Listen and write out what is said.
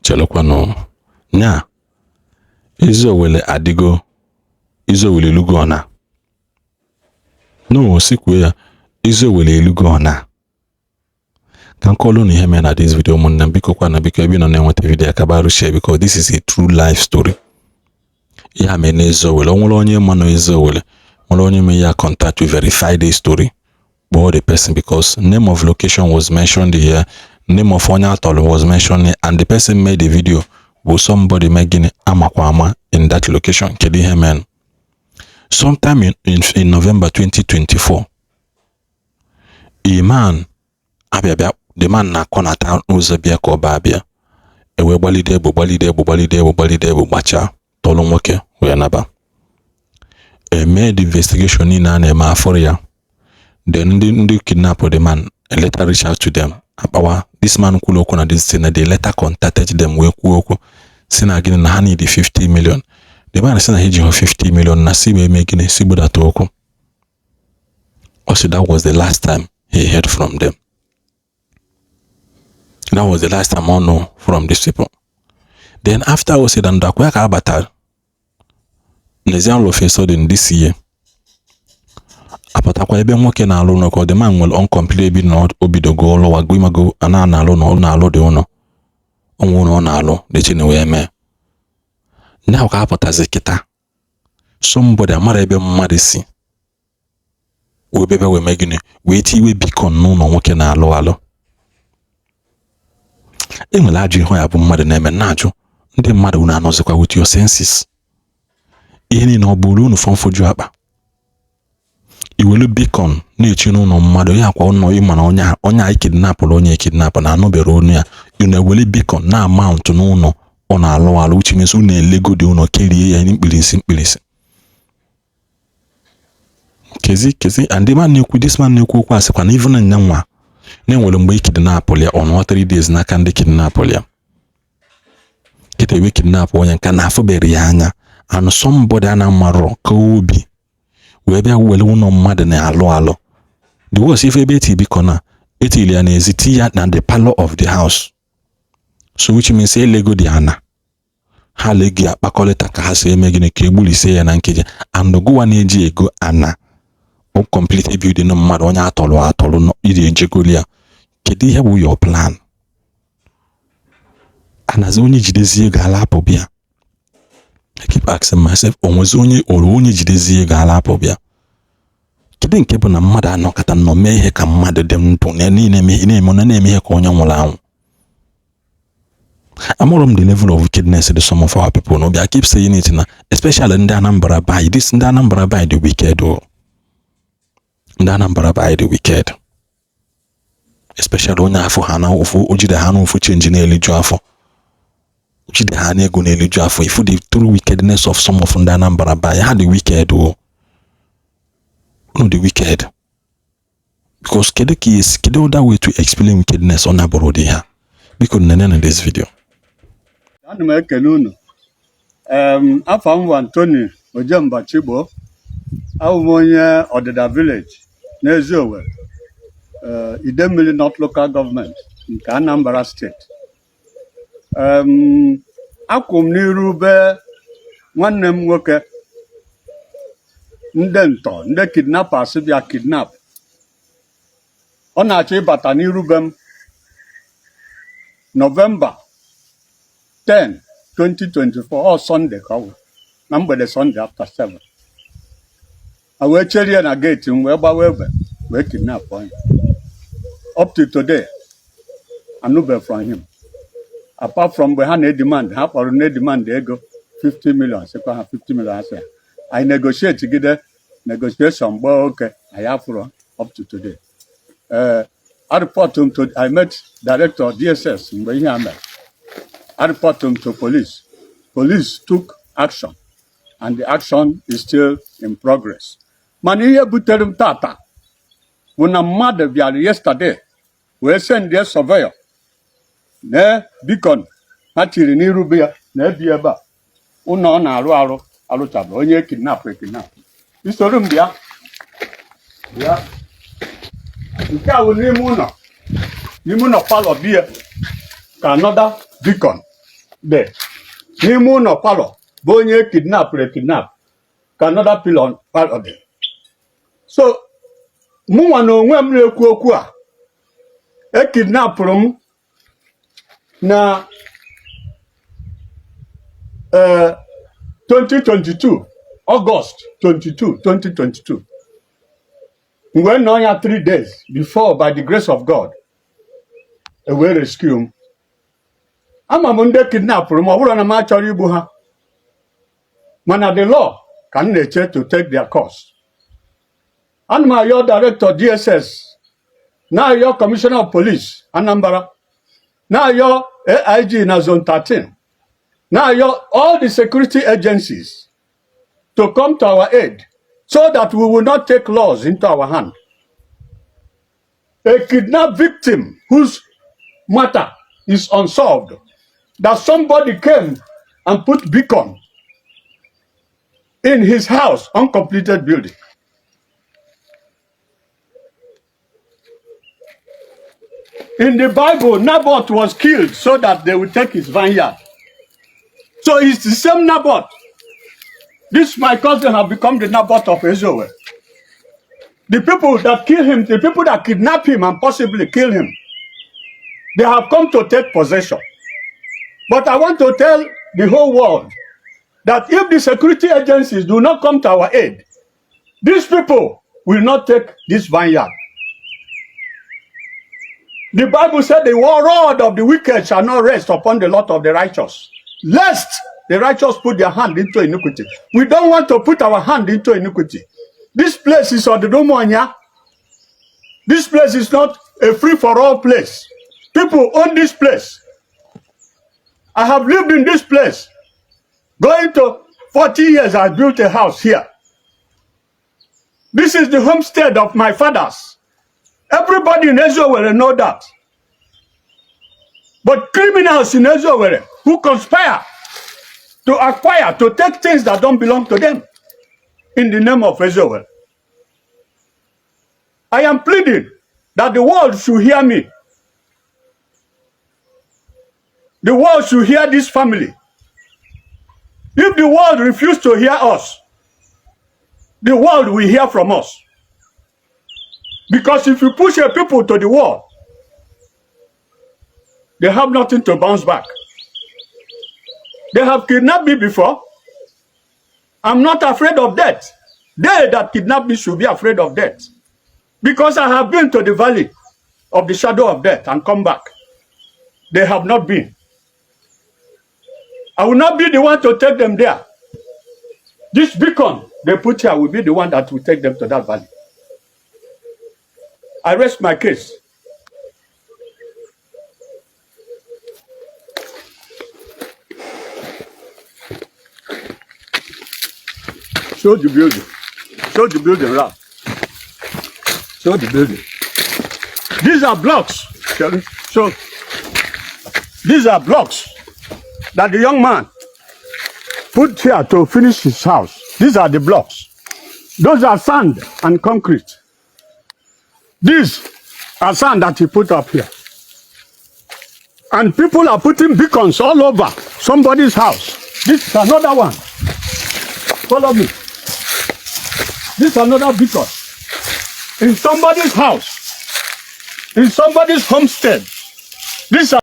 chelụkwanụ nya Eziowelle adigo Eziowelle elugo ọna no sikwe ya Eziowelle elugo ọna ka nkọlụ na ihe mere na this video ụmụnne m biko ebe nọ na-enweta video akabaru share because this is a true life story. Ya mere na Eziowelle o nwere onye ma na Eziowelle nwere onye me ya contact to verify the story about the person because name of location was mentioned here, name of onye atọrọ was mentioned here, and the person made the video was somebody making amakwama in that location. Kedu ihe men sometime in November 2024 a man abịa the man na-akọ na town ụzọ bịa ka ọ ba abịa ewe gbalide egbo gbacha tọlụ nwoke wee naba made investigation niile a na-eme afọ ya. Then ndị kidnap the man and later reach out to them akpawa this man kwuru okwu na this thing na they later contacted them wee kwuo okwu si na gịnị na ha need 50 million. The man si na he ji 50 million na si wee mee gịnị si gbudata okwu. Also that was the last time he heard from them. That was the last time I know from these people. Then after I said and dakwa ka abata Eziowelle of a sudden this year apatakwa ebe nwoke na-alụ no ko the man nwere uncompleted bi na obidogo ụlọ wagbo imago ana na-alụ no na-alụ dị ụlọ onwe ụlọ na-alụ de chine wee mee na ka apụtazi kita somebody amara ebe mmadụ si we bebe we megini we tiwe bikon n'ụlọ nwoke na-alụ enwere ajụ ihe ya bụ mmadụ na-eme na-ajụ ndị mmadụ na-anọzikwa with your senses ihe niile ọ bụrụ unu fọmfoju akpa iwelu bikon na-echi n'ụlọ mmadụ ya kwa ụlọ ịma na onye anyị kidnapụrụ onye kidnap na anụbere onu ya unu eweli bikon na amount n'ụlọ ọ na-alụ uche meso unu elego dị ụlọ kerie ya mkpirisi kezi and the man na-ekwu this man na-ekwu okwu asịkwa na even nya nwa na-enwere mgbe kidnapụrụ ya ọnwa 3 days n'aka ndị kidnapụrụ ya kịta ewe kidnap onye nka na-afụbere ya anya and somebody a na-amarọ ka obi wee bịa wele ụlọ mmadụ na-alụ the worst if ebe eti biko na etili ya na-eziti ya na the parlor of the house so which means elego dị ana ha legi akpakọlịta ka ha si eme gịnị ka egbulise ya na nkeji and gụwa na-eji ego ana o complete building na mmadụ onye atọlụ no iri ejegoli ya kedu ihe bụ your plan anazi onye jidezie ego alapụ bịa. I keep asking myself onwezi onye jidezie ego alapụ bịa kedu nke bụ na mmadụ anọkata nọ mee ihe ka mmadụ dị ndụ na-eme ihe ka onye nwụrụ anwụ. Amụrụ m the level of wickedness the some of our people no I keep saying it na especially ndị Anambra by this ndị Anambra by the wicked ndị Anambra by the wicked especially onye afọ ha na ofu ojide ha na ofu change na-eliju afọ ojide ha na ego na-eliju afọ if the true wickedness of some of ndị Anambra by ha the wicked no the wicked because kedu other way to explain wickedness on abroad here because nene this video. Ana m ekele unu afọ m Anthony Ojemba Chigbo awụ onye Ọdịda village na Eziowelle Idemmili North Local Government nke Anambra State. Akwụ m n'iru be nwanne m nwoke ndị kidnappers bịa kidnap ọ na-achọ ịbata n'iru be m November 10, 2024 or Sunday ka ọ na mgbede Sunday after 7. I wee chere na gate m wee gbawa egbe wee kidnap him. Up to today, I know from him. Apart from mgbe ha na-demand, ha kpọrọ na-demand ego 50 million, sekwa ha 50 million asị. I negotiate gide negotiation mgbe oke I afro up to today. I report him to I met director DSS mgbe ihe a mere. I report him to police. Police took action, and the action is still in progress. Mana ihe butere m tata bụ na mmadụ bịara yesterday wee send their surveyor na beacon ha tiri n'iru be ya na ebi ebe a ụlọ ọ na-arụ arụchabụ onye kidnap. Isoro m bịa nke a bụ n'ime ụlọ palọ biya ka another beacon there. N'ime ụlọ palọ bụ onye kidnap ka another pilon palọ dị. So mụnwa na onwe m na-ekwu okwu a ekidnapụrụ m na 2022 August 22 2022 mgbe nọ ya 3 days before by the grace of God e wee rescue m. Ama m ndị kidnapụrụ m ọ bụrụ na m achọrọ igbu ha mana the law ka m na-eche to take their course. Ana m ayọ director DSS na-ayọ commissioner of police Anambra na-ayọ AIG na zone 13 na-ayọ all the security agencies to come to our aid so that we will not take laws into our hand. A kidnapped victim whose matter is unsolved, that somebody came and put beacon in his house, uncompleted building. In the Bible, Naboth was killed so that they would take his vineyard. So it's the same Naboth. This my cousin have become the Naboth of Eziowelle. The people that kill him, the people that kidnap him and possibly kill him, they have come to take possession. But I want to tell the whole world that if the security agencies do not come to our aid, these people will not take this vineyard. The Bible said the rod of the wicked shall not rest upon the lot of the righteous, lest the righteous put their hand into iniquity. We don't want to put our hand into iniquity. This place is Ododomoanya. This place is not a free-for-all place. People own this place. I have lived in this place. Going to 40 years, I built a house here. This is the homestead of my fathers. Everybody in Eziowelle know that. But criminals in Eziowelle who conspire to acquire, to take things that don't belong to them in the name of Eziowelle. I am pleading that the world should hear me. The world should hear this family. If the world refuses to hear us, the world will hear from us. Because if you push a people to the wall, they have nothing to bounce back. They have kidnapped me before. I'm not afraid of death. They that kidnapped me should be afraid of death. Because I have been to the valley of the shadow of death and come back. They have not been. I will not be the one to take them there. This beacon they put here will be the one that will take them to that valley. I rest my case. Show the building. Show the building, Ralph. Show the building. These are blocks. So these are blocks that the young man put here to finish his house. These are the blocks. Those are sand and concrete. These are sand that he put up here. And people are putting beacons all over somebody's house. This is another one. Follow me. This is another beacon. In somebody's house. In somebody's homestead. These are